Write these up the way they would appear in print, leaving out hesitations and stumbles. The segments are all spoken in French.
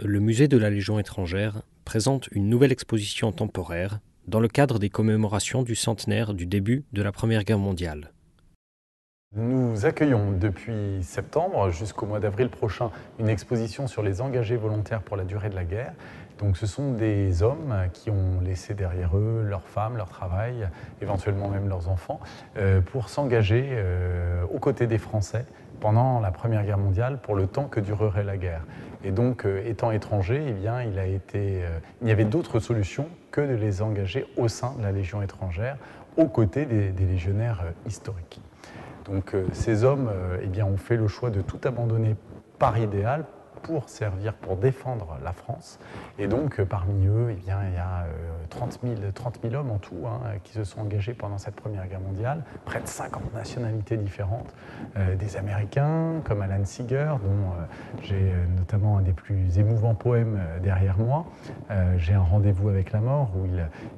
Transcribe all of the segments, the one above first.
Le musée de la Légion étrangère présente une nouvelle exposition temporaire dans le cadre des commémorations du centenaire du début de la Première Guerre mondiale. Nous accueillons depuis septembre jusqu'au mois d'avril prochain une exposition sur les engagés volontaires pour la durée de la guerre. Donc ce sont des hommes qui ont laissé derrière eux leurs femmes, leur travail, éventuellement même leurs enfants, pour s'engager aux côtés des Français pendant la Première Guerre mondiale pour le temps que durerait la guerre. Et donc, étant étranger, eh bien, il n'y avait d'autres solutions que de les engager au sein de la Légion étrangère, aux côtés des légionnaires historiques. Donc ces hommes eh bien, ont fait le choix de tout abandonner par idéal pour servir, pour défendre la France. Et donc parmi eux, eh bien, il y a 30 000 hommes en tout qui se sont engagés pendant cette Première Guerre mondiale, près de 50 nationalités différentes, des Américains comme Alan Seeger, dont j'ai notamment un des plus émouvants poèmes derrière moi, J'ai un rendez-vous avec la mort, où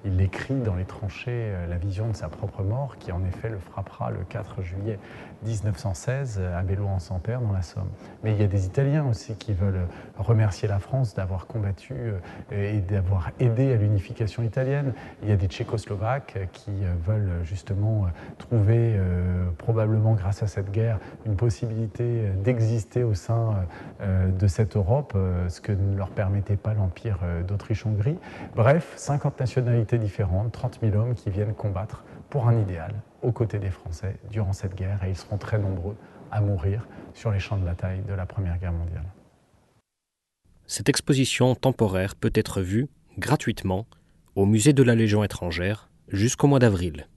il écrit dans les tranchées la vision de sa propre mort, qui en effet le frappera le 4 juillet 1916 à Bello-en-Santerre dans la Somme. Mais il y a des Italiens aussi qui veulent remercier la France d'avoir combattu et d'avoir aidé à l'unification italienne. Il y a des Tchécoslovaques qui veulent justement trouver, probablement grâce à cette guerre, une possibilité d'exister au sein de cette Europe, ce que ne leur permettait pas l'Empire d'Autriche-Hongrie. Bref, 50 nationalités différentes, 30 000 hommes qui viennent combattre pour un idéal aux côtés des Français durant cette guerre, et ils seront très nombreux à mourir sur les champs de bataille de la Première Guerre mondiale. Cette exposition temporaire peut être vue gratuitement au musée de la Légion étrangère jusqu'au mois d'avril.